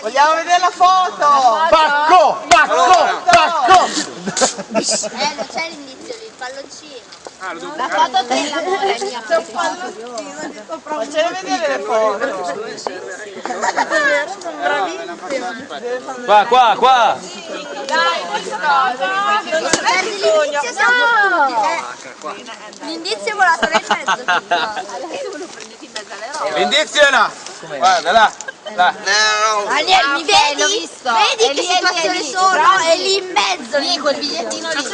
Vogliamo vedere la foto! Bacco! Non c'è l'indizio lì, il palloncino. La foto dell'amore mia. C'è un palloncino di sopra. Facciamo vedere le foto! Sono bravissime! Qua! Dai, L'indizio è volato nel mezzo. L'indizio è là! Guarda là! Daniel, mi vedi? L'ho visto. Vedi che situazione sono? È lì in mezzo. Lì quel bigliettino lì.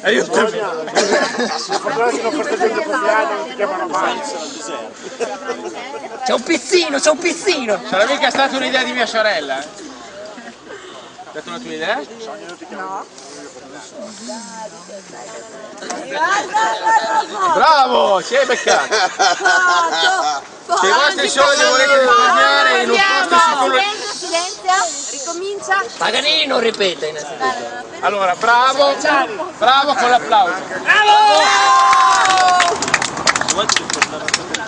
Aiutami! C'è un pizzino! Sarà mica stata un'idea di mia sorella? È stata una tua idea? Bravo! Ci hai beccato! Se i vostri soldi volete risparmiare in un posto sicuro... Silenzio, ricomincia. Paganini non ripete innanzitutto. Allora, bravo con l'applauso.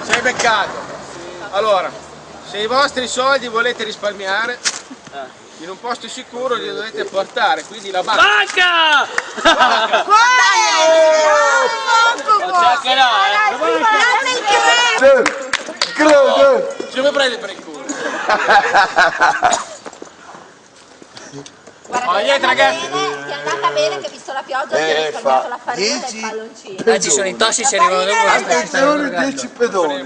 Ci hai beccato. Allora, se i vostri soldi volete risparmiare in un posto sicuro li dovete portare, quindi la banca. Non c'è anche no, Ci mi prendi per il culo. Niente ragazzi. Ti è andata bene che hai visto la pioggia ti hai risparmiato la farina del palloncino. Ci sono i tossici, arrivano dopo. Attenzione, 10 pedoni,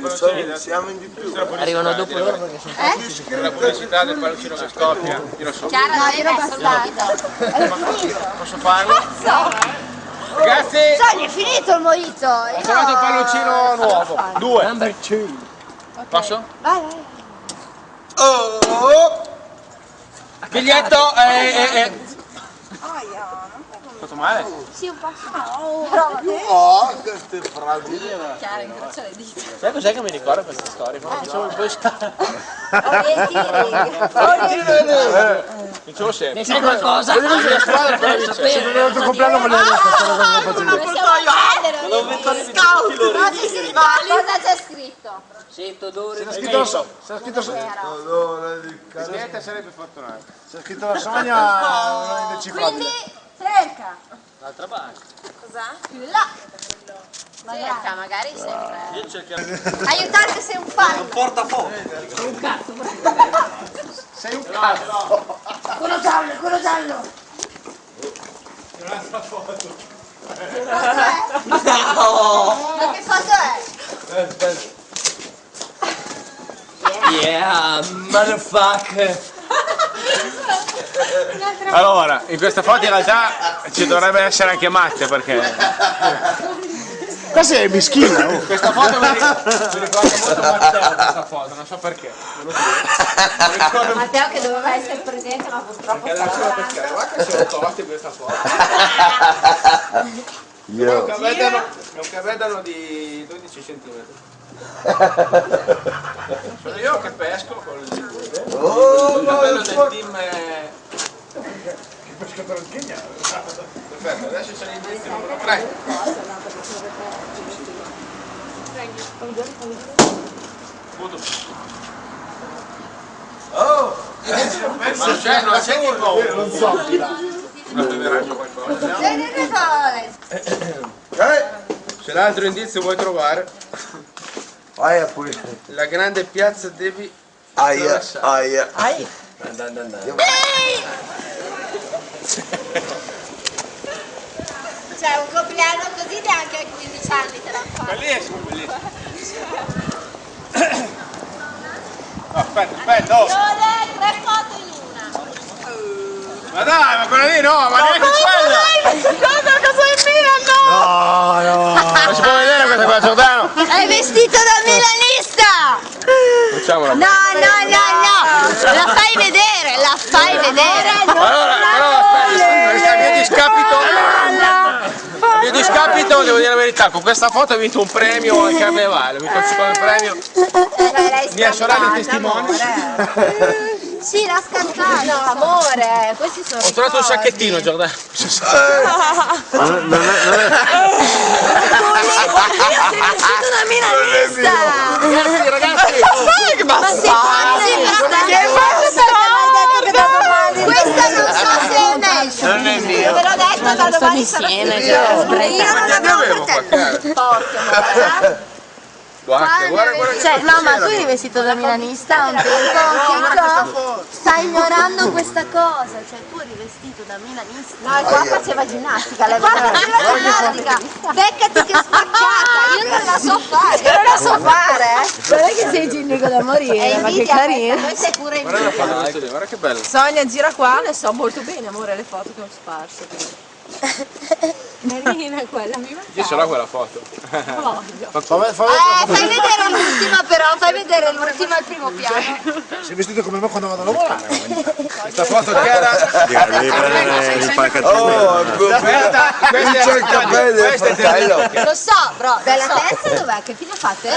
siamo in di più. Arrivano dopo loro perché sono tossici. La pubblicità del palloncino che scoppia. Tiro su. Chiara, non hai messo il mojito. Posso farlo? Ragazzi, È finito il mojito. ho trovato un palloncino nuovo. 2. Number 2. Posso? Vai. Oh! Biglietto fatto male? Sì, un po'. Oh, queste bravine! Chiara, incrocia le dita. Sai cos'è che mi ricorda questa storia? Quando facevo il push. Dicevo sempre. Ne sai qualcosa? Se non è il tuo compleanno volevo dire questa cosa che facevi. Cosa c'è scritto? C'era scritto Niente sarebbe fortunato. c'era scritto la Sonia, non è indecifrabile. Cerca. L'altra banca. Cos'è? Là. Cerca, magari sempre. Io cercherò. Aiutarti sei un fan. Sei un cazzo. Quello giallo. Un'altra foto. Ma che foto è? Yeah, motherfucker. Allora, in questa foto in realtà ci dovrebbe essere anche Matte perché Questa è mischina, oh. questa foto mi ricorda molto Matteo questa foto, non so perché. Mi ricordo Matteo che doveva essere presente ma purtroppo che era solo perché guarda che sono tosti questa foto. È un cavedano di 12 cm. Sono io che pesco con il cappello del team. Che pescatore di Kenya? Perfetto, adesso c'è l'indizio numero 3. Oh! Non c'è tipo Non so. un beveraggio qualcosa. Se l'altro indizio vuoi trovare, Aia poi. la grande piazza devi Aia. Cioè un compleanno così neanche a 15 anni te la fa. Bellissimo, bellissimo. No, aspetta, oh. 3 foto in una. Ma dai, ma quella lì no, ma neanche quella! Cosa è mia? No! No. Non si può vedere questa qua, Giordano? È vestito da milanista! Facciamola. No! La fai vedere! Allora, però aspetta, a mio discapito devo dire la verità, con questa foto ho vinto un premio al Carnevale, ho vinto il secondo premio, mia sorella è testimone. Sì, l'ha scattata! No, amore, questi sono Ho trovato un sacchettino, Giordano. Non è Ragazzi, ragazzi! Che basta! Questa non so se è meglio. Non è mio. Ve l'ho detto da domani insieme. Io non avevo Guarda. Cioè, no, ma tu eri vestito da milanista un tempo, stai ignorando questa cosa, cioè tu eri vestito da milanista. No, e qua faceva ginnastica, lei faceva ginnastica, beccati che spaccata, io non la so fare. Io non la so fare, Guarda che sei ginnico da morire, ma che carino. Noi sei pure in Guarda che bello. Sonia, gira qua, le so molto bene, amore, le foto che ho sparso. Carina quella, mi va. Io ce l'ho quella foto. Fai vedere l'ultima però, fai vedere l'ultima al primo piano. Sei vestito come me quando vado a lavorare. Questa foto che era. Devi prendere il palcattino. Oh, questa è fratello. Lo so, però. Della terza dov'è? Che fine fate?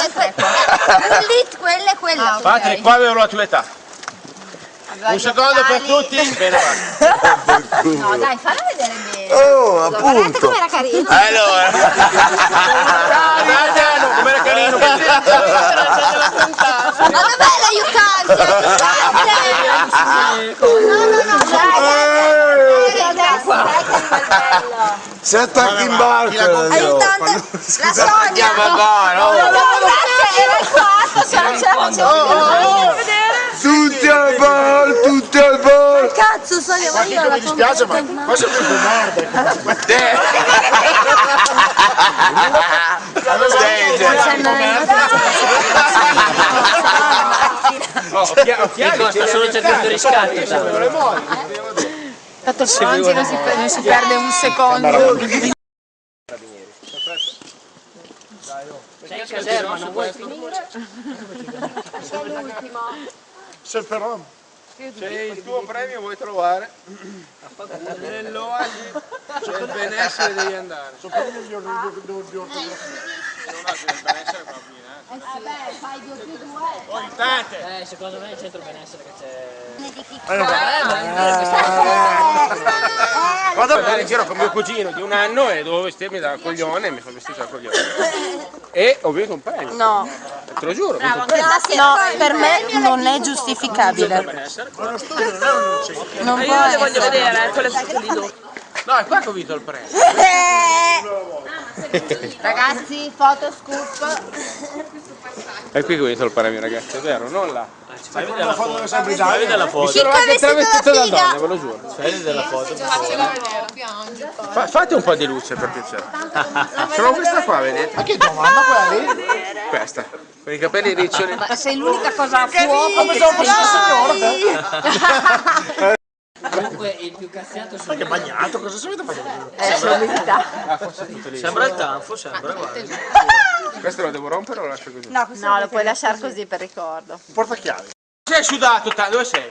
Quella e quella. Patrick, qua avevo la tua età. Un secondo per tutti. Bene, va. No, dai, fallo vedere bene. Oh, Guardate appunto. com'era carino. Allora. Com'era carino. Ma dov'è l'aiutante? Si attacca in barca. Aiutante, la Sonia. era il quarto, se non ce la facevo. Tutti al bar, tutti al bar. Cazzo, Sonia, ma io la Mi dispiace, ma qua sei più merda. Sto solo cercando riscatti. Tanto Franzi non si perde un secondo. Sei in caserma, non vuoi finire? Sei il Peron. Se il tuo premio vuoi trovare nell'oasi c'è il benessere, devi andare. Sono per di ortografia. Non ha il benessere bambina. Fai 2+2. Importante. Secondo me è il centro benessere che c'è. Vado ad andare in giro con mio cugino di 1 anno e dovevo vestirmi da coglione e mi sono vestito da coglione. E ho vinto un premio. No, Te lo giuro, ho vinto un premio. no, per me non è giustificabile. Non può Io le voglio essere. vedere, quelle foto lì dopo. No, è qua che ho vinto il premio. Ragazzi, foto scoop. È qui che ho vinto il premio, ragazzi, è vero, non là. Fai vedere la foto. Fai vedere la foto. Chicco è vestito Travestito da da figa. donna, ve lo giuro. Fai vedere la foto. Fate un po' di luce per piacere. Sono questa qua, vedete? Ma che domanda quella lì? Questa. Con i capelli riccioli. Ma sei l'unica cosa a fuoco che Comunque il più cazziato Ma che bagnato, cosa si vede fare? sembra il tanfo, sembra, guarda. Questo lo devo rompere o lo lascio così? No, lo puoi lasciare così per ricordo. Portachiavi. Sei sudato, dove sei?